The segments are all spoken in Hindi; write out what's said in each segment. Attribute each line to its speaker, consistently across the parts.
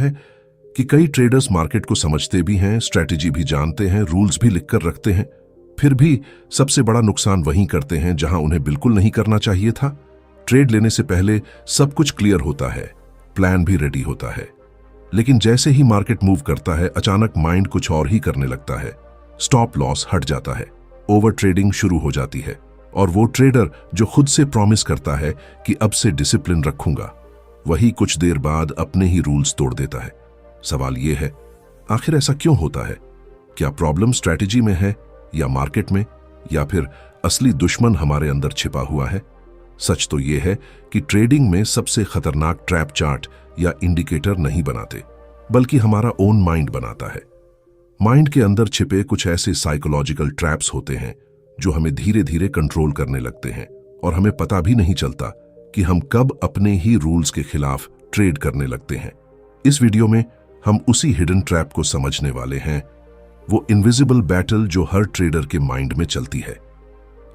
Speaker 1: है कि कई ट्रेडर्स मार्केट को समझते भी हैं, स्ट्रैटेजी भी जानते हैं, रूल्स भी लिखकर रखते हैं, फिर भी सबसे बड़ा नुकसान वहीं करते हैं जहां उन्हें बिल्कुल नहीं करना चाहिए था। ट्रेड लेने से पहले सब कुछ क्लियर होता है, प्लान भी रेडी होता है, लेकिन जैसे ही मार्केट मूव करता है अचानक माइंड कुछ और ही करने लगता है। स्टॉप लॉस हट जाता है, ओवर ट्रेडिंग शुरू हो जाती है, और वो ट्रेडर जो खुद से प्रॉमिस करता है कि अब से डिसिप्लिन रखूंगा, वही कुछ देर बाद अपने ही रूल्स तोड़ देता है। सवाल यह है, आखिर ऐसा क्यों होता है? क्या प्रॉब्लम स्ट्रैटेजी में है, या मार्केट में, या फिर असली दुश्मन हमारे अंदर छिपा हुआ है? सच तो यह है कि ट्रेडिंग में सबसे खतरनाक ट्रैप चार्ट या इंडिकेटर नहीं बनाते, बल्कि हमारा ओन माइंड बनाता है। माइंड के अंदर छिपे कुछ ऐसे साइकोलॉजिकल ट्रैप्स होते हैं जो हमें धीरे धीरे कंट्रोल करने लगते हैं, और हमें पता भी नहीं चलता कि हम कब अपने ही रूल्स के खिलाफ ट्रेड करने लगते हैं। इस वीडियो में हम उसी हिडन ट्रैप को समझने वाले हैं, वो इनविजिबल बैटल जो हर ट्रेडर के माइंड में चलती है।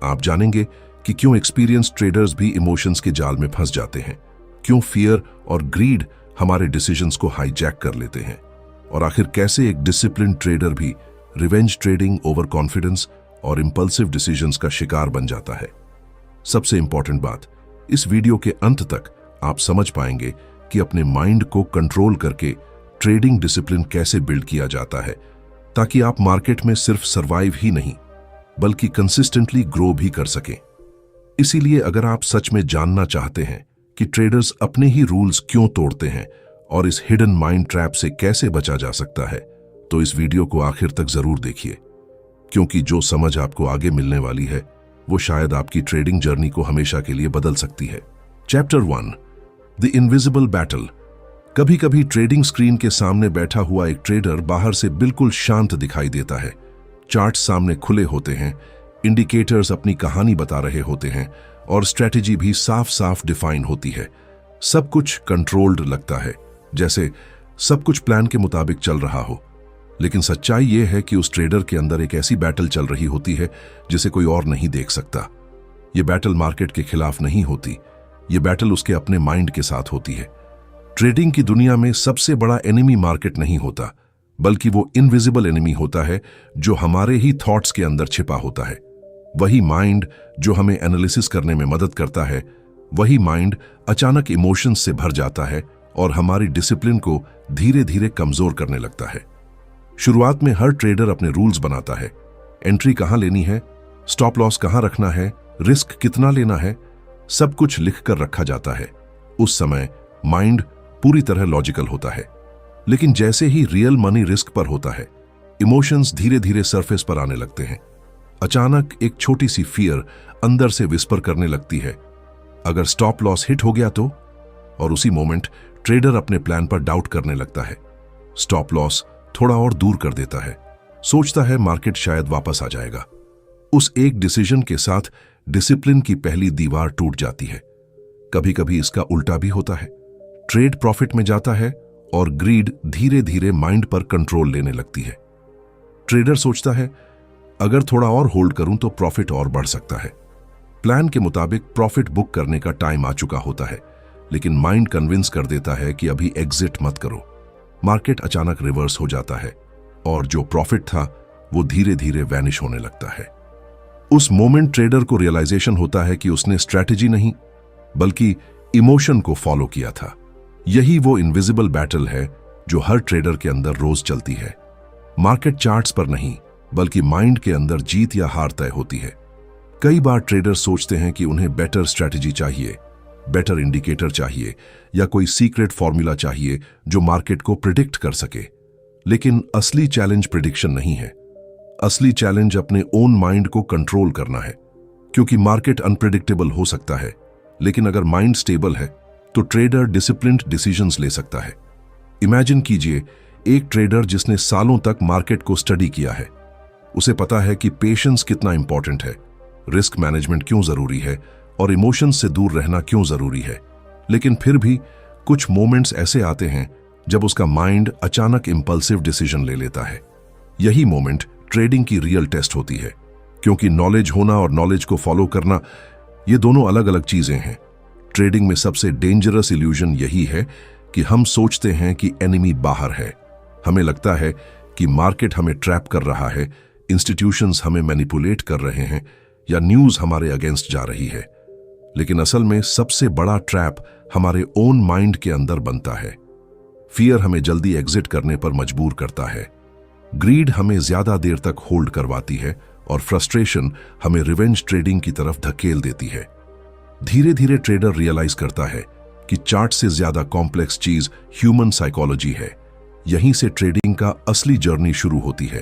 Speaker 1: आप जानेंगे कि क्यों एक्सपीरियंस्ड ट्रेडर्स भी इमोशंस के जाल में फंस जाते हैं, क्यों फियर और ग्रीड हमारे डिसीजंस को हाईजैक कर लेते हैं, और आखिर कैसे एक डिसिप्लिन ट्रेडर भी रिवेंज ट्रेडिंग, ओवर कॉन्फिडेंस और इंपल्सिव डिसीजंस का शिकार बन जाता है। सबसे इंपॉर्टेंट बात, इस वीडियो के अंत तक आप समझ पाएंगे कि अपने माइंड को कंट्रोल करके ट्रेडिंग डिसिप्लिन कैसे बिल्ड किया जाता है, ताकि आप मार्केट में सिर्फ सरवाइव ही नहीं बल्कि कंसिस्टेंटली ग्रो भी कर सकें। इसीलिए अगर आप सच में जानना चाहते हैं कि ट्रेडर्स अपने ही रूल्स क्यों तोड़ते हैं और इस हिडन माइंड ट्रैप से कैसे बचा जा सकता है, तो इस वीडियो को आखिर तक जरूर देखिए, क्योंकि जो समझ आपको आगे मिलने वाली है वो शायद आपकी ट्रेडिंग जर्नी को हमेशा के लिए बदल सकती है। Chapter 1, the invisible battle. कभी कभी ट्रेडिंग स्क्रीन के सामने बैठा हुआ एक ट्रेडर बाहर से बिल्कुल शांत दिखाई देता है। चार्ट्स सामने खुले होते हैं, इंडिकेटर्स अपनी कहानी बता रहे होते हैं, और स्ट्रैटेजी भी साफ साफ डिफाइन होती है। सब कुछ कंट्रोल्ड लगता है, जैसे सब कुछ प्लान के मुताबिक चल रहा हो। लेकिन सच्चाई यह है कि उस ट्रेडर के अंदर एक ऐसी बैटल चल रही होती है जिसे कोई और नहीं देख सकता। यह बैटल मार्केट के खिलाफ नहीं होती, यह बैटल उसके अपने माइंड के साथ होती है। ट्रेडिंग की दुनिया में सबसे बड़ा एनिमी मार्केट नहीं होता, बल्कि वो इनविजिबल एनिमी होता है जो हमारे ही थॉट्स के अंदर छिपा होता है। वही माइंड जो हमें एनालिसिस करने में मदद करता है, वही माइंड अचानक इमोशंस से भर जाता है और हमारी डिसिप्लिन को धीरे धीरे कमजोर करने लगता है। शुरुआत में हर ट्रेडर अपने रूल्स बनाता है, एंट्री कहां लेनी है, स्टॉप लॉस कहां रखना है, रिस्क कितना लेना है, सब कुछ लिख कर रखा जाता है। उस समय माइंड पूरी तरह लॉजिकल होता है, लेकिन जैसे ही रियल मनी रिस्क पर होता है, इमोशंस धीरे धीरे सरफेस पर आने लगते हैं। अचानक एक छोटी सी फियर अंदर से विस्पर करने लगती है, अगर स्टॉप लॉस हिट हो गया तो? और उसी मोमेंट ट्रेडर अपने प्लान पर डाउट करने लगता है। स्टॉप लॉस थोड़ा और दूर कर देता है, सोचता है मार्केट शायद वापस आ जाएगा। उस एक डिसीजन के साथ डिसिप्लिन की पहली दीवार टूट जाती है। कभी कभी इसका उल्टा भी होता है, ट्रेड प्रॉफिट में जाता है और ग्रीड धीरे धीरे माइंड पर कंट्रोल लेने लगती है। ट्रेडर सोचता है, अगर थोड़ा और होल्ड करूं तो प्रॉफिट और बढ़ सकता है। प्लान के मुताबिक प्रॉफिट बुक करने का टाइम आ चुका होता है, लेकिन माइंड कन्विंस कर देता है कि अभी एग्जिट मत करो। मार्केट अचानक रिवर्स हो जाता है और जो प्रॉफिट था वो धीरे धीरे वैनिश होने लगता है। उस मोमेंट ट्रेडर को रियलाइजेशन होता है कि उसने स्ट्रैटेजी नहीं बल्कि इमोशन को फॉलो किया था। यही वो इनविजिबल बैटल है जो हर ट्रेडर के अंदर रोज चलती है। मार्केट चार्ट्स पर नहीं बल्कि माइंड के अंदर जीत या हार तय होती है। कई बार ट्रेडर सोचते हैं कि उन्हें बेटर स्ट्रैटेजी चाहिए, बेटर इंडिकेटर चाहिए, या कोई सीक्रेट फॉर्मूला चाहिए जो मार्केट को प्रिडिक्ट कर सके। लेकिन असली चैलेंज प्रिडिक्शन नहीं है, असली चैलेंज अपने ओन माइंड को कंट्रोल करना है। क्योंकि मार्केट अनप्रिडिक्टेबल हो सकता है, लेकिन अगर माइंड स्टेबल है तो ट्रेडर डिसिप्लिन्ड डिसीजंस ले सकता है। इमेजिन कीजिए एक ट्रेडर जिसने सालों तक मार्केट को स्टडी किया है। उसे पता है कि पेशेंस कितना इंपॉर्टेंट है, रिस्क मैनेजमेंट क्यों जरूरी है और इमोशंस से दूर रहना क्यों जरूरी है। लेकिन फिर भी कुछ मोमेंट्स ऐसे आते हैं जब उसका माइंड अचानक इंपल्सिव डिसीजन ले लेता है। यही मोमेंट ट्रेडिंग की रियल टेस्ट होती है, क्योंकि नॉलेज होना और नॉलेज को फॉलो करना ये दोनों अलग अलग चीजें हैं। ट्रेडिंग में सबसे डेंजरस इल्यूजन यही है कि हम सोचते हैं कि एनिमी बाहर है। हमें लगता है कि मार्केट हमें ट्रैप कर रहा है, इंस्टीट्यूशंस हमें मैनिपुलेट कर रहे हैं या न्यूज़ हमारे अगेंस्ट जा रही है। लेकिन असल में सबसे बड़ा ट्रैप हमारे ओन माइंड के अंदर बनता है। फियर हमें जल्दी एग्जिट करने पर मजबूर करता है, ग्रीड हमें ज्यादा देर तक होल्ड करवाती है और फ्रस्ट्रेशन हमें रिवेंज ट्रेडिंग की तरफ धकेल देती है। धीरे धीरे ट्रेडर रियलाइज करता है कि चार्ट से ज्यादा कॉम्प्लेक्स चीज ह्यूमन साइकोलॉजी है। यहीं से ट्रेडिंग का असली जर्नी शुरू होती है,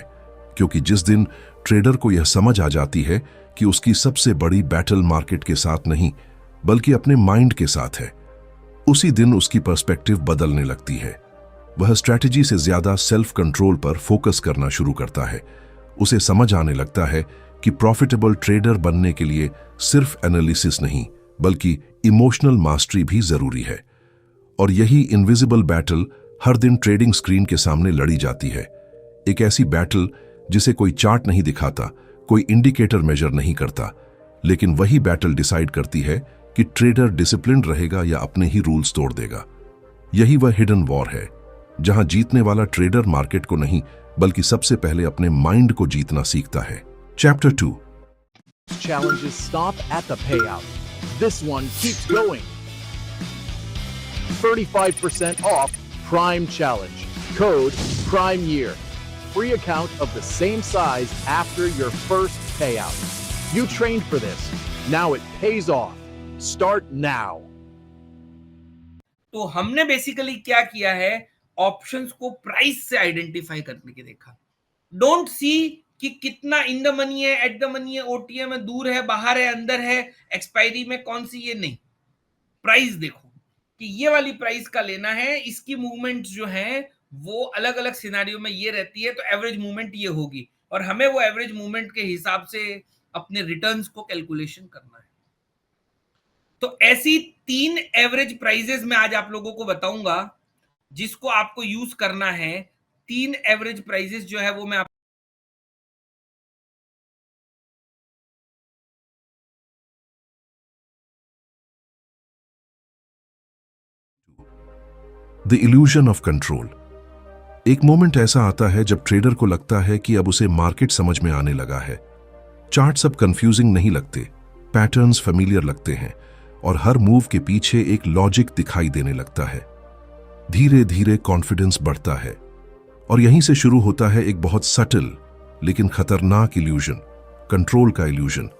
Speaker 1: क्योंकि जिस दिन ट्रेडर को यह समझ आ जाती है कि उसकी सबसे बड़ी बैटल मार्केट के साथ नहीं बल्कि अपने माइंड के साथ है, उसी दिन उसकी पर्सपेक्टिव बदलने लगती है। वह स्ट्रैटेजी से ज्यादा सेल्फ कंट्रोल पर फोकस करना शुरू करता है। उसे समझ आने लगता है कि प्रॉफिटेबल ट्रेडर बनने के लिए सिर्फ एनालिसिस नहीं बल्कि इमोशनल मास्टरी भी जरूरी है। और यही इनविजिबल बैटल हर दिन ट्रेडिंग स्क्रीन के सामने लड़ी जाती है। एक ऐसी बैटल जिसे कोई चार्ट नहीं दिखाता, कोई इंडिकेटर मेजर नहीं करता, लेकिन वही बैटल डिसाइड करती है कि ट्रेडर डिसिप्लिन रहेगा या अपने ही रूल्स तोड़ देगा। यही वह हिडन वॉर है जहां जीतने वाला ट्रेडर मार्केट को नहीं बल्कि सबसे पहले अपने माइंड को जीतना सीखता है। Chapter 2
Speaker 2: Challenges stop at the payout. This one keeps going. 35% off Prime Challenge. Code Prime Year. Free account of the same size after your first payout. You trained for this. Now it pays off. Start now.
Speaker 3: तो हमने बेसिकली क्या किया है, ऑप्शंस को प्राइस से आइडेंटिफाई करने के देखा। डोंट सी कि कितना इन द मनी है, एट द मनी है, ओटीएम में दूर है, बाहर है, अंदर है, एक्सपायरी में कौन सी, ये नहीं। प्राइस देखो कि ये वाली प्राइस का लेना है, इसकी मूवमेंट जो है वो अलग अलग सिनेरियो में ये रहती है, तो एवरेज मूवमेंट ये होगी और हमें वो एवरेज मूवमेंट के हिसाब से अपने रिटर्न्स को कैलकुलेशन करना है। तो ऐसी 3 एवरेज प्राइजेस मैं आज आप लोगों को बताऊंगा जिसको आपको यूज करना है। 3 एवरेज प्राइजेस जो है वो मैं
Speaker 1: द इल्यूजन ऑफ कंट्रोल। एक मोमेंट ऐसा आता है जब ट्रेडर को लगता है कि अब उसे मार्केट समझ में आने लगा है। चार्ट्स अब कंफ्यूजिंग नहीं लगते, पैटर्न्स फेमिलियर लगते हैं और हर मूव के पीछे एक लॉजिक दिखाई देने लगता है। धीरे धीरे कॉन्फिडेंस बढ़ता है और यहीं से शुरू होता है एक बहुत सटल लेकिन खतरनाक इल्यूजन, कंट्रोल का इल्यूजन।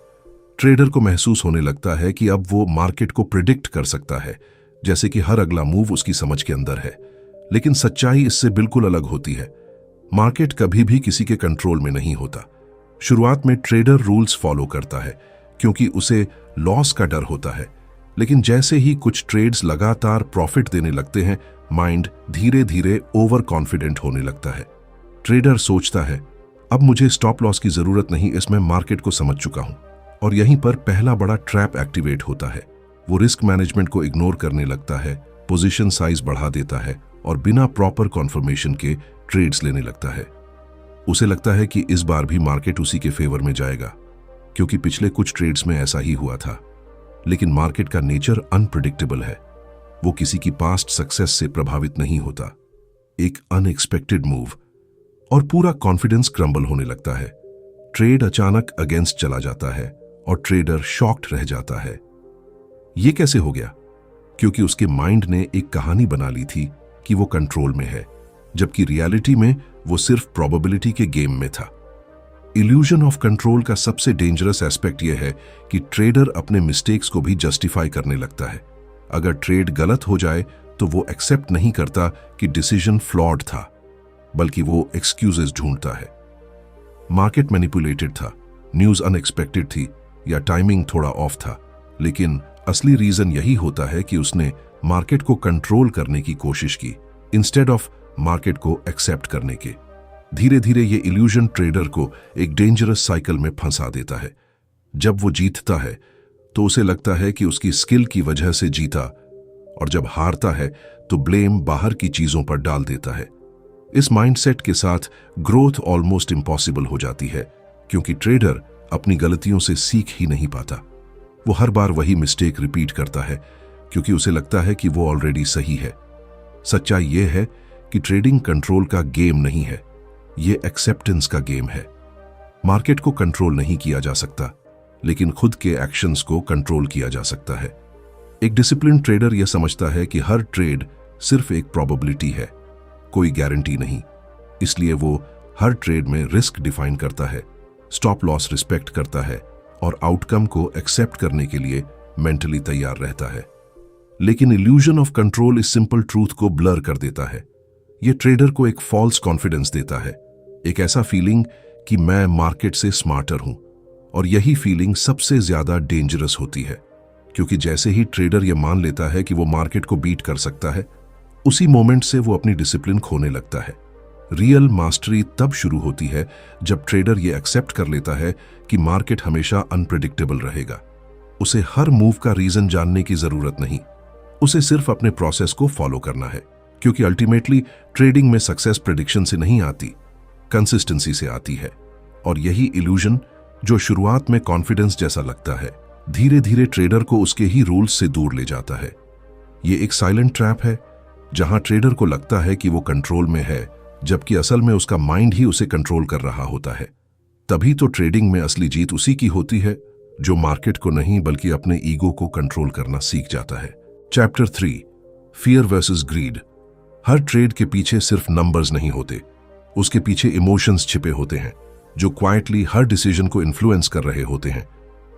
Speaker 1: ट्रेडर को महसूस होने लगता है कि अब वो मार्केट को प्रिडिक्ट कर सकता है, जैसे कि हर अगला मूव उसकी समझ के अंदर है। लेकिन सच्चाई इससे बिल्कुल अलग होती है। मार्केट कभी भी किसी के कंट्रोल में नहीं होता। शुरुआत में ट्रेडर रूल्स फॉलो करता है क्योंकि उसे लॉस का डर होता है, लेकिन जैसे ही कुछ ट्रेड्स लगातार प्रॉफिट देने लगते हैं, माइंड धीरे धीरे ओवर कॉन्फिडेंट होने लगता है। ट्रेडर सोचता है अब मुझे स्टॉप लॉस की जरूरत नहीं, इसमें मार्केट को समझ चुका हूं। और यहीं पर पहला बड़ा ट्रैप एक्टिवेट होता है। वो रिस्क मैनेजमेंट को इग्नोर करने लगता है, पोजीशन साइज बढ़ा देता है और बिना प्रॉपर कॉन्फर्मेशन के ट्रेड्स लेने लगता है। उसे लगता है कि इस बार भी मार्केट उसी के फेवर में जाएगा क्योंकि पिछले कुछ ट्रेड्स में ऐसा ही हुआ था। लेकिन मार्केट का नेचर अनप्रिडिक्टेबल है। वो किसी की पास्ट सक्सेस से प्रभावित नहीं होता। एक अनएक्सपेक्टेड मूव और पूरा कॉन्फिडेंस क्रम्बल होने लगता है। ट्रेड अचानक अगेंस्ट चला जाता है और ट्रेडर शॉक्ड रह जाता है। ये कैसे हो गया? क्योंकि उसके माइंड ने एक कहानी बना ली थी कि वो कंट्रोल में है, जबकि रियलिटी में वो सिर्फ प्रोबेबिलिटी के गेम में था। इल्यूजन ऑफ कंट्रोल का सबसे डेंजरस एस्पेक्ट यह है कि ट्रेडर अपने मिस्टेक्स को भी जस्टिफाई करने लगता है। अगर ट्रेड गलत हो जाए तो वो एक्सेप्ट नहीं करता कि डिसीजन फ्लॉड था, बल्कि वो एक्सक्यूजेस ढूंढता है। मार्केट मैनिपुलेटेड था, न्यूज अनएक्सपेक्टेड थी या टाइमिंग थोड़ा ऑफ था, लेकिन असली रीजन यही होता है कि उसने मार्केट को कंट्रोल करने की कोशिश की इंस्टेड ऑफ मार्केट को एक्सेप्ट करने के। धीरे धीरे ये इल्यूजन ट्रेडर को एक डेंजरस साइकिल में फंसा देता है। जब वो जीतता है तो उसे लगता है कि उसकी स्किल की वजह से जीता, और जब हारता है तो ब्लेम बाहर की चीजों पर डाल देता है। इस माइंडसेट के साथ ग्रोथ ऑलमोस्ट इम्पॉसिबल हो जाती है क्योंकि ट्रेडर अपनी गलतियों से सीख ही नहीं पाता। वो हर बार वही मिस्टेक रिपीट करता है क्योंकि उसे लगता है कि वो ऑलरेडी सही है। सच्चाई यह है कि ट्रेडिंग कंट्रोल का गेम नहीं है, यह एक्सेप्टेंस का गेम है। मार्केट को कंट्रोल नहीं किया जा सकता, लेकिन खुद के एक्शंस को कंट्रोल किया जा सकता है। एक डिसिप्लिन ट्रेडर यह समझता है कि हर ट्रेड सिर्फ एक प्रोबेबिलिटी है, कोई गारंटी नहीं। इसलिए वो हर ट्रेड में रिस्क डिफाइन करता है, स्टॉप लॉस रिस्पेक्ट करता है और आउटकम को एक्सेप्ट करने के लिए मेंटली तैयार रहता है। लेकिन इल्यूजन ऑफ कंट्रोल इस सिंपल ट्रूथ को ब्लर कर देता है। यह ट्रेडर को एक फॉल्स कॉन्फिडेंस देता है, एक ऐसा फीलिंग कि मैं मार्केट से स्मार्टर हूं। और यही फीलिंग सबसे ज्यादा डेंजरस होती है, क्योंकि जैसे ही ट्रेडर यह मान लेता है कि वो मार्केट को बीट कर सकता है, उसी मोमेंट से वो अपनी डिसिप्लिन खोने लगता है। रियल मास्टरी तब शुरू होती है जब ट्रेडर ये एक्सेप्ट कर लेता है कि मार्केट हमेशा अनप्रेडिक्टेबल रहेगा। उसे हर मूव का रीजन जानने की जरूरत नहीं, उसे सिर्फ अपने प्रोसेस को फॉलो करना है, क्योंकि अल्टीमेटली ट्रेडिंग में सक्सेस प्रेडिक्शन से नहीं आती, कंसिस्टेंसी से आती है। और यही इल्यूजन, जो शुरुआत में कॉन्फिडेंस जैसा लगता है, धीरे धीरे ट्रेडर को उसके ही रूल्स से दूर ले जाता है। ये एक साइलेंट ट्रैप है, जहां ट्रेडर को लगता है कि वो कंट्रोल में है, जबकि असल में उसका माइंड ही उसे कंट्रोल कर रहा होता है। तभी तो ट्रेडिंग में असली जीत उसी की होती है जो मार्केट को नहीं बल्कि अपने ईगो को कंट्रोल करना सीख जाता है। Chapter 3, fear versus greed. हर ट्रेड के पीछे सिर्फ नंबर्स नहीं होते, उसके पीछे इमोशंस छिपे होते हैं, जो क्वाइटली हर डिसीजन को इन्फ्लुएंस कर रहे होते हैं।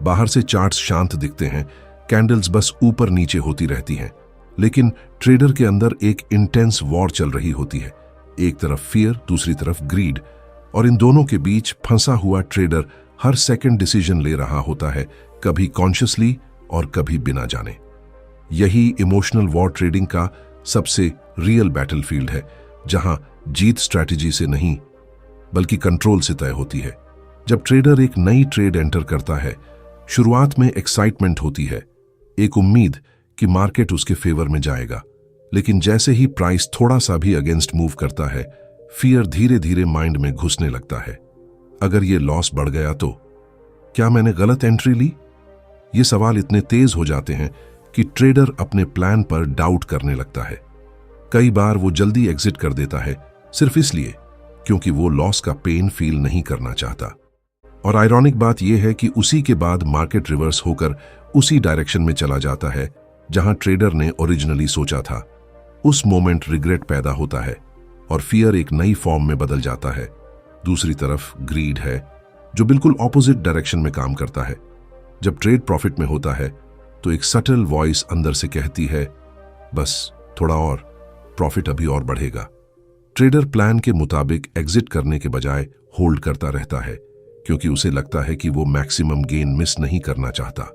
Speaker 1: बाहर से चार्ट्स शांत दिखते हैं, कैंडल्स बस ऊपर नीचे होती रहती हैं, लेकिन ट्रेडर के अंदर एक इंटेंस वॉर चल रही होती है। एक तरफ फियर, दूसरी तरफ ग्रीड, और इन दोनों के बीच फंसा हुआ ट्रेडर हर सेकंड डिसीजन ले रहा होता है, कभी कॉन्शियसली और कभी बिना जाने। यही इमोशनल वॉर ट्रेडिंग का सबसे रियल बैटलफील्ड है, जहां जीत स्ट्रैटेजी से नहीं बल्कि कंट्रोल से तय होती है। जब ट्रेडर एक नई ट्रेड एंटर करता है, शुरुआत में एक्साइटमेंट होती है, एक उम्मीद कि मार्केट उसके फेवर में जाएगा। लेकिन जैसे ही प्राइस थोड़ा सा भी अगेंस्ट मूव करता है, फियर धीरे धीरे माइंड में घुसने लगता है। अगर ये लॉस बढ़ गया तो क्या मैंने गलत एंट्री ली? ये सवाल इतने तेज हो जाते हैं कि ट्रेडर अपने प्लान पर डाउट करने लगता है। कई बार वो जल्दी एग्जिट कर देता है, सिर्फ इसलिए क्योंकि वो लॉस का पेन फील नहीं करना चाहता। और आयरॉनिक बात यह है कि उसी के बाद मार्केट रिवर्स होकर उसी डायरेक्शन में चला जाता है जहां ट्रेडर ने ओरिजिनली सोचा था। उस मोमेंट रिग्रेट पैदा होता है और फियर एक नई फॉर्म में बदल जाता है। दूसरी तरफ ग्रीड है, जो बिल्कुल ऑपोजिट डायरेक्शन में काम करता है। जब ट्रेड प्रॉफिट में होता है तो एक सटल वॉइस अंदर से कहती है, बस थोड़ा और, प्रॉफिट अभी और बढ़ेगा। ट्रेडर प्लान के मुताबिक एग्जिट करने के बजाय होल्ड करता रहता है, क्योंकि उसे लगता है कि वो मैक्सिमम गेन मिस नहीं करना चाहता।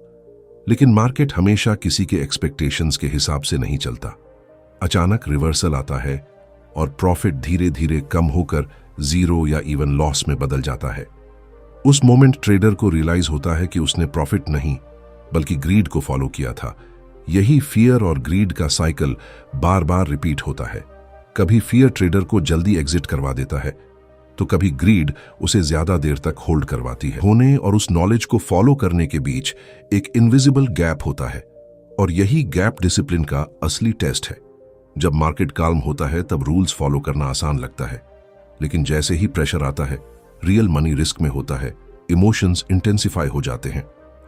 Speaker 1: लेकिन मार्केट हमेशा किसी के एक्सपेक्टेशंस के हिसाब से नहीं चलता। अचानक रिवर्सल आता है और प्रॉफिट धीरे धीरे कम होकर जीरो या इवन लॉस में बदल जाता है। उस मोमेंट ट्रेडर को रियलाइज होता है कि उसने प्रॉफिट नहीं बल्कि ग्रीड को फॉलो किया था। यही फियर और ग्रीड का साइकिल बार बार रिपीट होता है। कभी फियर ट्रेडर को जल्दी एग्जिट करवा देता है, तो कभी ग्रीड उसे ज्यादा देर तक होल्ड करवाती है। होने और उस नॉलेज को फॉलो करने के बीच एक इनविजिबल गैप होता है, और यही गैप डिसिप्लिन का असली टेस्ट है। जब मार्केट काल्म होता है तब रूल्स फॉलो करना आसान लगता है, लेकिन जैसे ही प्रेशर आता है, रियल मनी रिस्क में होता है, इमोशंस इंटेंसिफाई हो जाते हैं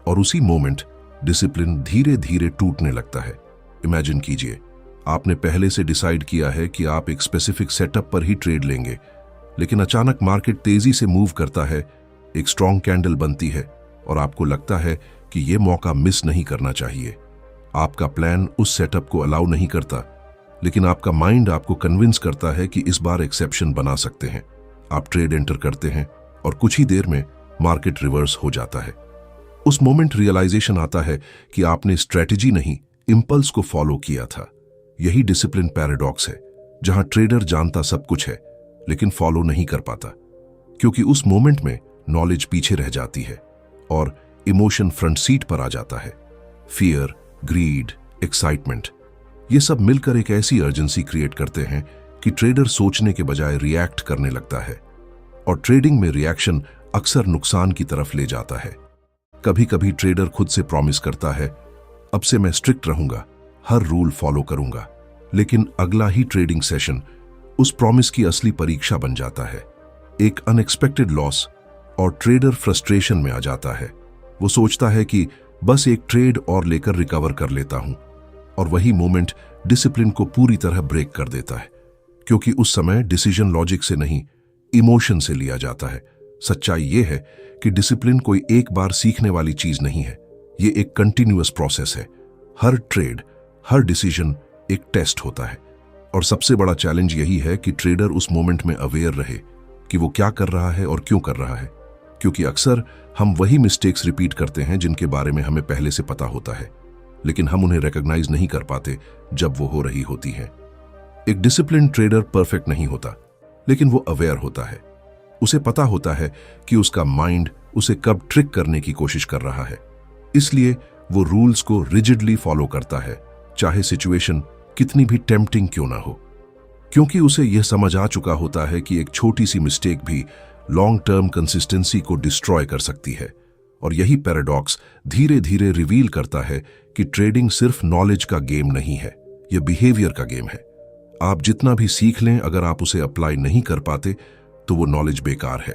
Speaker 1: और उसी मोमेंट डिसिप्लिन धीरे धीरे टूटने लगता है। इमेजिन कीजिए, आपने पहले से डिसाइड किया है कि आप एक स्पेसिफिक सेटअप पर ही ट्रेड लेंगे, लेकिन अचानक मार्केट तेजी से मूव करता है, एक स्ट्रॉन्ग कैंडल बनती है और आपको लगता है कि यह मौका मिस नहीं करना चाहिए। आपका प्लान उस सेटअप को अलाउ नहीं करता, लेकिन आपका माइंड आपको कन्विंस करता है कि इस बार एक्सेप्शन बना सकते हैं। आप ट्रेड एंटर करते हैं और कुछ ही देर में मार्केट रिवर्स हो जाता है। उस मोमेंट रियलाइजेशन आता है कि आपने स्ट्रेटजी नहीं, इंपल्स को फॉलो किया था। यही डिसिप्लिन पैराडॉक्स है, जहां ट्रेडर जानता सब कुछ है लेकिन फॉलो नहीं कर पाता, क्योंकि उस मोमेंट में नॉलेज पीछे रह जाती है और इमोशन फ्रंट सीट पर आ जाता है। फियर, ग्रीड, एक्साइटमेंट, ये सब मिलकर एक ऐसी अर्जेंसी क्रिएट करते हैं कि ट्रेडर सोचने के बजाय रिएक्ट करने लगता है, और ट्रेडिंग में रिएक्शन अक्सर नुकसान की तरफ ले जाता है। कभी कभी ट्रेडर खुद से प्रॉमिस करता है, अब से मैं स्ट्रिक्ट रहूंगा, हर रूल फॉलो करूंगा, लेकिन अगला ही ट्रेडिंग सेशन उस प्रॉमिस की असली परीक्षा बन जाता है। एक अनएक्सपेक्टेड लॉस और ट्रेडर फ्रस्ट्रेशन में आ जाता है। वो सोचता है कि बस एक ट्रेड और लेकर रिकवर कर लेता हूं, और वही मोमेंट डिसिप्लिन को पूरी तरह ब्रेक कर देता है, क्योंकि उस समय डिसीजन लॉजिक से नहीं, इमोशन से लिया जाता है। सच्चाई यह है कि डिसिप्लिन कोई एक बार सीखने वाली चीज नहीं है, ये एक कंटिन्यूअस प्रोसेस है। हर ट्रेड, हर डिसीजन एक टेस्ट होता है, और सबसे बड़ा चैलेंज यही है कि ट्रेडर उस मोमेंट में अवेयर रहे कि वो क्या कर रहा है और क्यों कर रहा है, क्योंकि अक्सर हम वही मिस्टेक्स रिपीट करते हैं जिनके बारे में हमें पहले से पता होता है, लेकिन हम उन्हें रिकॉग्नाइज नहीं कर पाते जब वो हो रही होती है। एक डिसिप्लिन ट्रेडर परफेक्ट नहीं होता, लेकिन वो अवेयर होता है। उसे पता होता है कि उसका माइंड उसे कब ट्रिक करने की कोशिश कर रहा है, इसलिए वो रूल्स को रिजिडली फॉलो करता है, चाहे सिचुएशन कितनी भी टेम्प्टिंग क्यों ना हो, क्योंकि उसे यह समझ आ चुका होता है कि एक छोटी सी मिस्टेक भी लॉन्ग टर्म कंसिस्टेंसी को डिस्ट्रॉय कर सकती है। और यही पैराडॉक्स धीरे धीरे रिवील करता है कि ट्रेडिंग सिर्फ नॉलेज का गेम नहीं है, यह बिहेवियर का गेम है। आप जितना भी सीख लें, अगर आप उसे अप्लाई नहीं कर पाते तो वो नॉलेज बेकार है।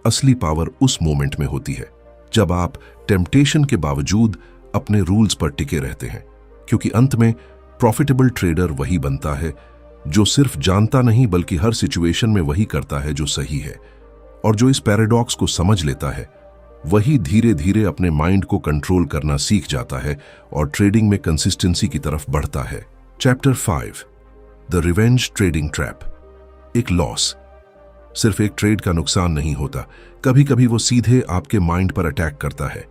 Speaker 1: असली पावर उस मोमेंट में होती है जब आप टेम्पटेशन के बावजूद अपने रूल्स पर टिके रहते हैं, क्योंकि अंत में प्रॉफिटेबल ट्रेडर वही बनता है जो सिर्फ जानता नहीं बल्कि हर सिचुएशन में वही करता है जो सही है। और जो इस पैराडॉक्स को समझ लेता है वही धीरे धीरे अपने माइंड को कंट्रोल करना सीख जाता है और ट्रेडिंग में कंसिस्टेंसी की तरफ बढ़ता है। Chapter 5, the revenge trading trap. एक लॉस सिर्फ एक ट्रेड का नुकसान नहीं होता, कभी कभी वो सीधे आपके माइंड पर अटैक करता है।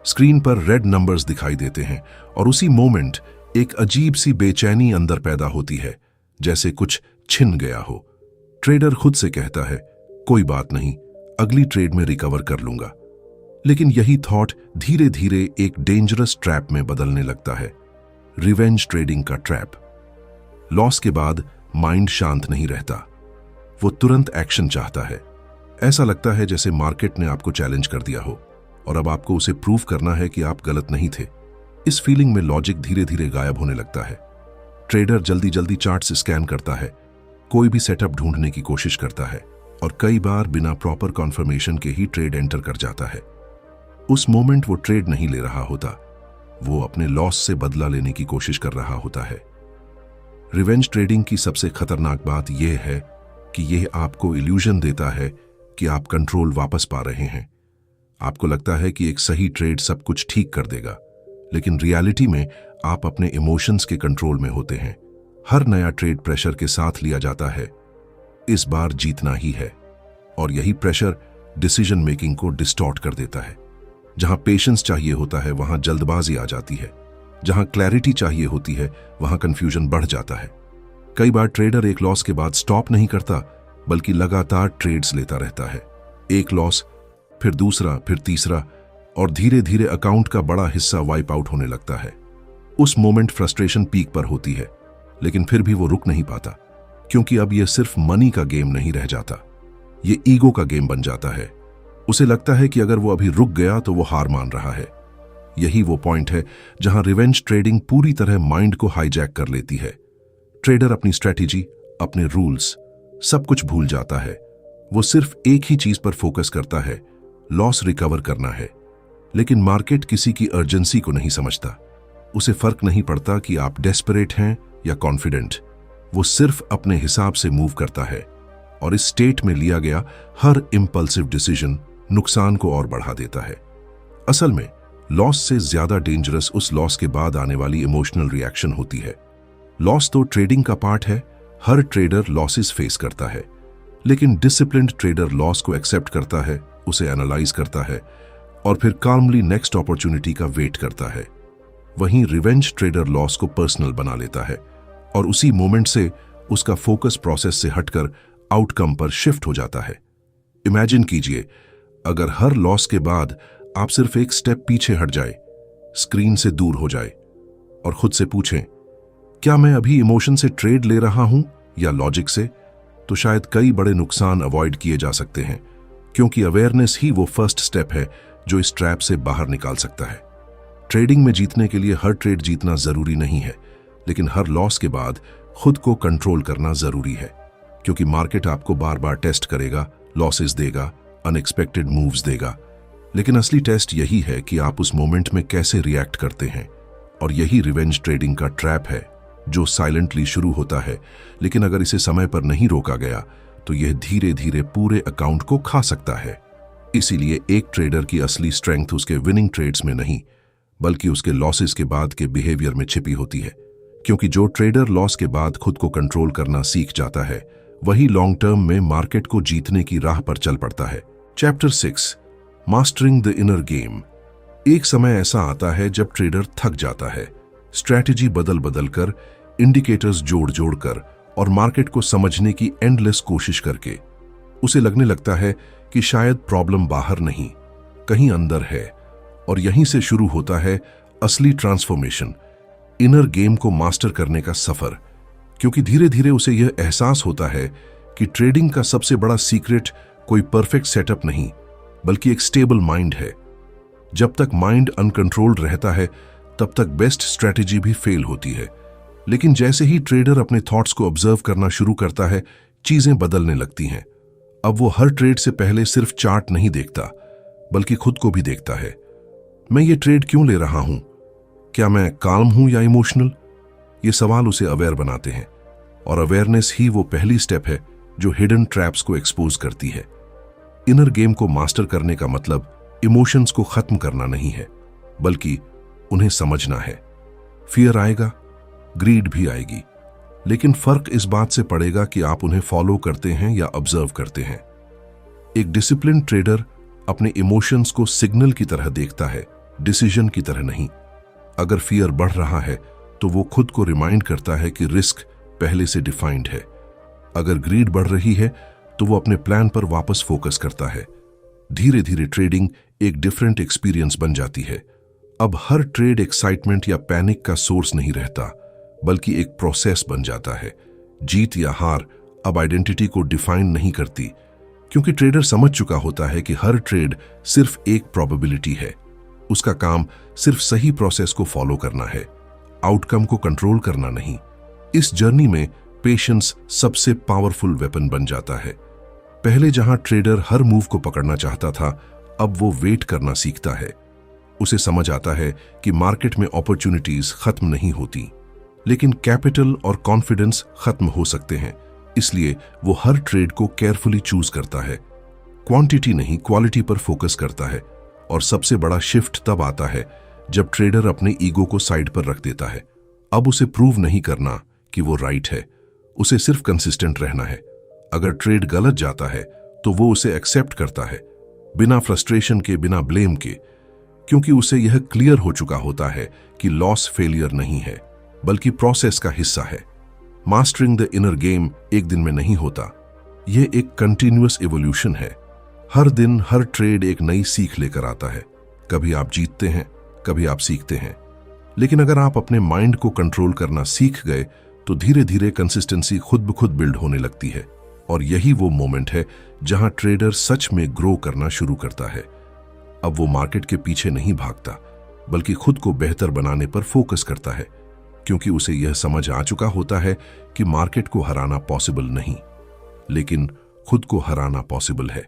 Speaker 1: स्क्रीन पर रेड नंबर्स दिखाई देते हैं और उसी मोमेंट एक अजीब सी बेचैनी अंदर पैदा होती है, जैसे कुछ छिन गया हो। ट्रेडर खुद से कहता है, कोई बात नहीं, अगली ट्रेड में रिकवर कर लूंगा। लेकिन यही थॉट धीरे धीरे एक डेंजरस ट्रैप में बदलने लगता है, रिवेंज ट्रेडिंग का ट्रैप। लॉस के बाद माइंड शांत नहीं रहता, वो तुरंत एक्शन चाहता है। ऐसा लगता है जैसे मार्केट ने आपको चैलेंज कर दिया हो और अब आपको उसे प्रूव करना है कि आप गलत नहीं थे। इस फीलिंग में लॉजिक धीरे धीरे गायब होने लगता है। ट्रेडर जल्दी जल्दी चार्ट्स स्कैन करता है, कोई भी सेटअप ढूंढने की कोशिश करता है और कई बार बिना प्रॉपर कॉन्फर्मेशन के ही ट्रेड एंटर कर जाता है। उस मोमेंट वो ट्रेड नहीं ले रहा होता, वो अपने लॉस से बदला लेने की कोशिश कर रहा होता है। रिवेंज ट्रेडिंग की सबसे खतरनाक बात यह है कि यह आपको इल्यूजन देता है कि आप कंट्रोल वापस पा रहे हैं। आपको लगता है कि एक सही ट्रेड सब कुछ ठीक कर देगा, लेकिन रियलिटी में आप अपने इमोशंस के कंट्रोल में होते हैं। हर नया ट्रेड प्रेशर के साथ लिया जाता है, इस बार जीतना ही है, और यही प्रेशर डिसीजन मेकिंग को डिस्टॉर्ट कर देता है। जहां पेशेंस चाहिए होता है वहां जल्दबाजी आ जाती है, जहां क्लैरिटी चाहिए होती है वहां कंफ्यूजन बढ़ जाता है। कई बार ट्रेडर एक लॉस के बाद स्टॉप नहीं करता, बल्कि लगातार ट्रेड्स लेता रहता है। एक लॉस, फिर दूसरा, फिर तीसरा, और धीरे धीरे अकाउंट का बड़ा हिस्सा वाइप आउट होने लगता है। उस मोमेंट फ्रस्ट्रेशन पीक पर होती है, लेकिन फिर भी वो रुक नहीं पाता, क्योंकि अब यह सिर्फ मनी का गेम नहीं रह जाता, ये ईगो का गेम बन जाता है। उसे लगता है कि अगर वो अभी रुक गया तो वो हार मान रहा है। यही वो पॉइंट है जहां रिवेंज ट्रेडिंग पूरी तरह माइंड को हाईजैक कर लेती है। ट्रेडर अपनी स्ट्रेटेजी, अपने रूल्स, सब कुछ भूल जाता है। वो सिर्फ एक ही चीज पर फोकस करता है, लॉस रिकवर करना है। लेकिन मार्केट किसी की अर्जेंसी को नहीं समझता। उसे फर्क नहीं पड़ता कि आप डेस्परेट हैं या कॉन्फिडेंट, वो सिर्फ अपने हिसाब से मूव करता है, और इस स्टेट में लिया गया हर इंपल्सिव डिसीजन नुकसान को और बढ़ा देता है। असल में लॉस से ज्यादा डेंजरस उस लॉस के बाद आने वाली इमोशनल रिएक्शन होती है। लॉस तो ट्रेडिंग का पार्ट है, हर ट्रेडर लॉसेस फेस करता है, लेकिन डिसिप्लिन्ड ट्रेडर लॉस को एक्सेप्ट करता है, उसे एनालाइज करता है और फिर काल्मली नेक्स्ट अपॉर्चुनिटी का वेट करता है। वहीं रिवेंज ट्रेडर लॉस को पर्सनल बना लेता है और उसी मोमेंट से उसका फोकस प्रोसेस से हटकर आउटकम पर शिफ्ट हो जाता है। इमेजिन कीजिए, अगर हर लॉस के बाद आप सिर्फ एक स्टेप पीछे हट जाए, स्क्रीन से दूर हो जाए और खुद से पूछें, क्या मैं अभी इमोशन से ट्रेड ले रहा हूं या लॉजिक से, तो शायद कई बड़े नुकसान अवॉइड किए जा सकते हैं, क्योंकि अवेयरनेस ही वो फर्स्ट स्टेप है जो इस ट्रैप से बाहर निकाल सकता है। ट्रेडिंग में जीतने के लिए हर ट्रेड जीतना जरूरी नहीं है, लेकिन हर लॉस के बाद खुद को कंट्रोल करना जरूरी है, क्योंकि मार्केट आपको बार बार टेस्ट करेगा, लॉसेस देगा, अनएक्सपेक्टेड मूव्स देगा। लेकिन असली टेस्ट यही है कि आप उस मोमेंट में कैसे रिएक्ट करते हैं। और यही रिवेंज ट्रेडिंग का ट्रैप है, जो साइलेंटली शुरू होता है, लेकिन अगर इसे समय पर नहीं रोका गया तो यह धीरे धीरे पूरे अकाउंट को खा सकता है। इसीलिए एक ट्रेडर की असली स्ट्रेंथ उसके विनिंग ट्रेड्स में नहीं, बल्कि उसके लॉसेस के बाद के बिहेवियर में छिपी होती है। क्योंकि जो ट्रेडर लॉस के बाद खुद को कंट्रोल करना सीख जाता है, वही लॉन्ग टर्म में मार्केट को जीतने की राह पर चल पड़ता है। Chapter 6, mastering the inner game. एक समय ऐसा आता है जब ट्रेडर थक जाता है, स्ट्रैटेजी बदल बदल कर, इंडिकेटर्स जोड़ जोड़ कर और मार्केट को समझने की एंडलेस कोशिश करके उसे लगने लगता है कि शायद प्रॉब्लम बाहर नहीं, कहीं अंदर है। और यहीं से शुरू होता है असली ट्रांसफॉर्मेशन, इनर गेम को मास्टर करने का सफर। क्योंकि धीरे धीरे उसे यह एहसास होता है कि ट्रेडिंग का सबसे बड़ा सीक्रेट कोई परफेक्ट सेटअप नहीं, बल्कि एक स्टेबल माइंड है। जब तक माइंड अनकंट्रोल्ड रहता है, तब तक बेस्ट स्ट्रैटेजी भी फेल होती है। लेकिन जैसे ही ट्रेडर अपने थॉट्स को ऑब्जर्व करना शुरू करता है, चीजें बदलने लगती हैं। अब वो हर ट्रेड से पहले सिर्फ चार्ट नहीं देखता, बल्कि खुद को भी देखता है। मैं ये ट्रेड क्यों ले रहा हूं? क्या मैं काल्म हूं या इमोशनल? ये सवाल उसे अवेयर बनाते हैं, और अवेयरनेस ही वो पहली स्टेप है जो हिडन ट्रैप्स को एक्सपोज करती है। इनर गेम को मास्टर करने का मतलब इमोशंस को खत्म करना नहीं है, बल्कि उन्हें समझना है। फियर आएगा, ग्रीड भी आएगी, लेकिन फर्क इस बात से पड़ेगा कि आप उन्हें फॉलो करते हैं या ऑब्जर्व करते हैं। एक डिसिप्लिन ट्रेडर अपने इमोशंस को सिग्नल की तरह देखता है, डिसीजन की तरह नहीं। अगर फियर बढ़ रहा है तो वो खुद को रिमाइंड करता है कि रिस्क पहले से डिफाइंड है। अगर ग्रीड बढ़ रही है तो वो अपने प्लान पर वापस फोकस करता है। धीरे धीरे ट्रेडिंग एक डिफरेंट एक्सपीरियंस बन जाती है। अब हर ट्रेड एक्साइटमेंट या पैनिक का सोर्स नहीं रहता, बल्कि एक प्रोसेस बन जाता है। जीत या हार अब आइडेंटिटी को डिफाइन नहीं करती, क्योंकि ट्रेडर समझ चुका होता है कि हर ट्रेड सिर्फ एक प्रोबेबिलिटी है। उसका काम सिर्फ सही प्रोसेस को फॉलो करना है, आउटकम को कंट्रोल करना नहीं। इस जर्नी में पेशेंस सबसे पावरफुल वेपन बन जाता है। पहले जहां ट्रेडर हर मूव को पकड़ना चाहता था, अब वो वेट करना सीखता है। उसे समझ आता है कि मार्केट में अपॉर्चुनिटीज खत्म नहीं होती, लेकिन कैपिटल और कॉन्फिडेंस खत्म हो सकते हैं। इसलिए वो हर ट्रेड को केयरफुली चूज करता है, क्वांटिटी नहीं क्वालिटी पर फोकस करता है। और सबसे बड़ा शिफ्ट तब आता है जब ट्रेडर अपने ईगो को साइड पर रख देता है। अब उसे प्रूव नहीं करना कि वो राइट है, उसे सिर्फ कंसिस्टेंट रहना है। अगर ट्रेड गलत जाता है तो वो उसे एक्सेप्ट करता है, बिना फ्रस्ट्रेशन के, बिना ब्लेम के, क्योंकि उसे यह क्लियर हो चुका होता है कि लॉस फेलियर नहीं है, बल्कि प्रोसेस का हिस्सा है। मास्टरिंग द इनर गेम एक दिन में नहीं होता, यह एक कंटिन्यूअस इवोल्यूशन है। हर दिन हर ट्रेड एक नई सीख लेकर आता है। कभी आप जीतते हैं, कभी आप सीखते हैं। लेकिन अगर आप अपने माइंड को कंट्रोल करना सीख गए तो धीरे धीरे कंसिस्टेंसी खुद ब खुद बिल्ड होने लगती है। और यही वो मोमेंट है जहां ट्रेडर सच में ग्रो करना शुरू करता है। अब वो मार्केट के पीछे नहीं भागता, बल्कि खुद को बेहतर बनाने पर फोकस करता है, क्योंकि उसे यह समझ आ चुका होता है कि मार्केट को हराना पॉसिबल नहीं, लेकिन खुद को हराना पॉसिबल है।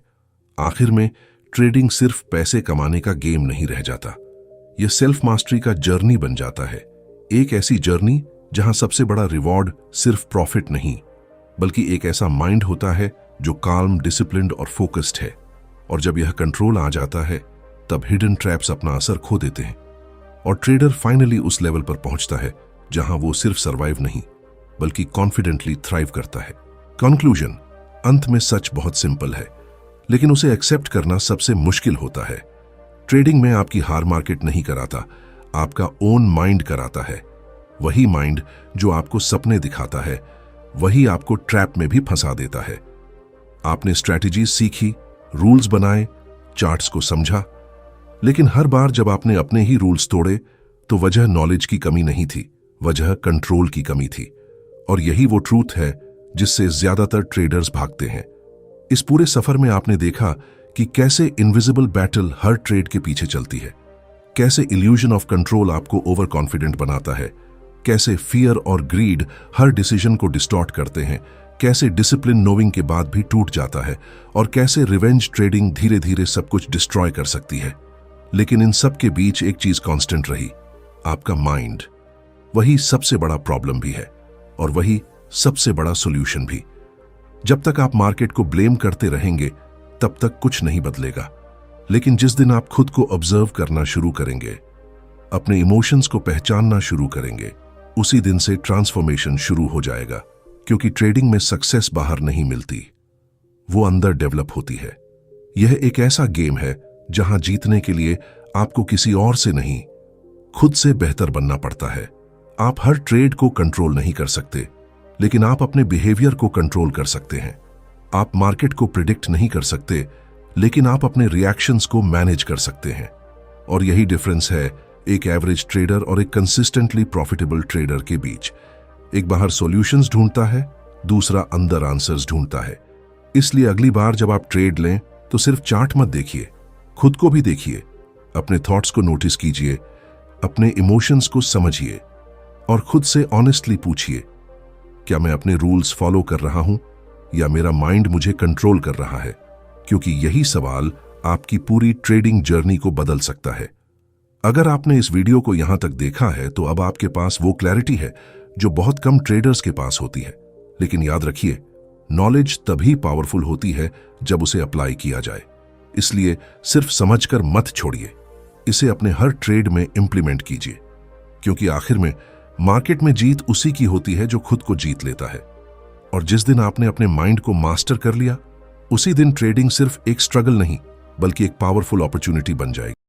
Speaker 1: आखिर में ट्रेडिंग सिर्फ पैसे कमाने का गेम नहीं रह जाता, यह सेल्फ मास्टरी का जर्नी बन जाता है। एक ऐसी जर्नी जहां सबसे बड़ा रिवॉर्ड सिर्फ प्रॉफिट नहीं, बल्कि एक ऐसा माइंड होता है जो काल्म, डिसिप्लिन्ड और फोकस्ड है। और जब यह कंट्रोल आ जाता है, तब हिडन ट्रैप्स अपना असर खो देते हैं और ट्रेडर फाइनली उस लेवल पर पहुंचता है जहां वो सिर्फ सर्वाइव नहीं, बल्कि कॉन्फिडेंटली थ्राइव करता है। कंक्लूजन, अंत में सच बहुत सिंपल है, लेकिन उसे एक्सेप्ट करना सबसे मुश्किल होता है। ट्रेडिंग में आपकी हार मार्केट नहीं कराता, आपका ओन माइंड कराता है। वही माइंड जो आपको सपने दिखाता है, वही आपको ट्रैप में भी फंसा देता है। आपने स्ट्रैटेजीज सीखी, रूल्स बनाए, चार्ट्स को समझा, लेकिन हर बार जब आपने अपने ही रूल्स तोड़े तो वजह नॉलेज की कमी नहीं थी, वजह कंट्रोल की कमी थी। और यही वो ट्रूथ है जिससे ज्यादातर ट्रेडर्स भागते हैं। इस पूरे सफर में आपने देखा कि कैसे इनविजिबल बैटल हर ट्रेड के पीछे चलती है, कैसे इल्यूजन ऑफ कंट्रोल आपको ओवर कॉन्फिडेंट बनाता है कैसे फियर और ग्रीड हर डिसीजन को डिस्टॉर्ट करते हैं, कैसे डिसिप्लिन नोइंग के बाद भी टूट जाता है, और कैसे रिवेंज ट्रेडिंग धीरे धीरे सब कुछ डिस्ट्रॉय कर सकती है। लेकिन इन सब के बीच एक चीज कांस्टेंट रही, आपका माइंड। वही सबसे बड़ा प्रॉब्लम भी है और वही सबसे बड़ा सॉल्यूशन भी। जब तक आप मार्केट को ब्लेम करते रहेंगे तब तक कुछ नहीं बदलेगा। लेकिन जिस दिन आप खुद को ऑब्जर्व करना शुरू करेंगे, अपने इमोशंस को पहचानना शुरू करेंगे, उसी दिन से ट्रांसफॉर्मेशन शुरू हो जाएगा। क्योंकि ट्रेडिंग में सक्सेस बाहर नहीं मिलती, वो अंदर डेवलप होती है। यह एक ऐसा गेम है जहां जीतने के लिए आपको किसी और से नहीं, खुद से बेहतर बनना पड़ता है। आप हर ट्रेड को कंट्रोल नहीं कर सकते, लेकिन आप अपने बिहेवियर को कंट्रोल कर सकते हैं। आप मार्केट को प्रिडिक्ट नहीं कर सकते, लेकिन आप अपने रिएक्शंस को मैनेज कर सकते हैं। और यही डिफरेंस है एक एवरेज ट्रेडर और एक कंसिस्टेंटली प्रॉफिटेबल ट्रेडर के बीच। एक बाहर सॉल्यूशंस ढूंढता है, दूसरा अंदर आंसर्स ढूंढता है। इसलिए अगली बार जब आप ट्रेड लें तो सिर्फ चार्ट मत देखिए, खुद को भी देखिए, अपने थॉट्स को नोटिस कीजिए, अपने इमोशंस को समझिए और खुद से ऑनेस्टली पूछिए, क्या मैं अपने रूल्स फॉलो कर रहा हूं या मेरा माइंड मुझे कंट्रोल कर रहा है? क्योंकि यही सवाल आपकी पूरी ट्रेडिंग जर्नी को बदल सकता है। अगर आपने इस वीडियो को यहां तक देखा है तो अब आपके पास वो क्लैरिटी है जो बहुत कम ट्रेडर्स के पास होती है। लेकिन याद रखिए, नॉलेज तभी पावरफुल होती है जब उसे अप्लाई किया जाए। इसलिए सिर्फ समझकर मत छोड़िए, इसे अपने हर ट्रेड में इंप्लीमेंट कीजिए। क्योंकि आखिर में मार्केट में जीत उसी की होती है जो खुद को जीत लेता है। और जिस दिन आपने अपने माइंड को मास्टर कर लिया, उसी दिन ट्रेडिंग सिर्फ एक स्ट्रगल नहीं बल्कि एक पावरफुल अपॉर्चुनिटी बन जाएगी।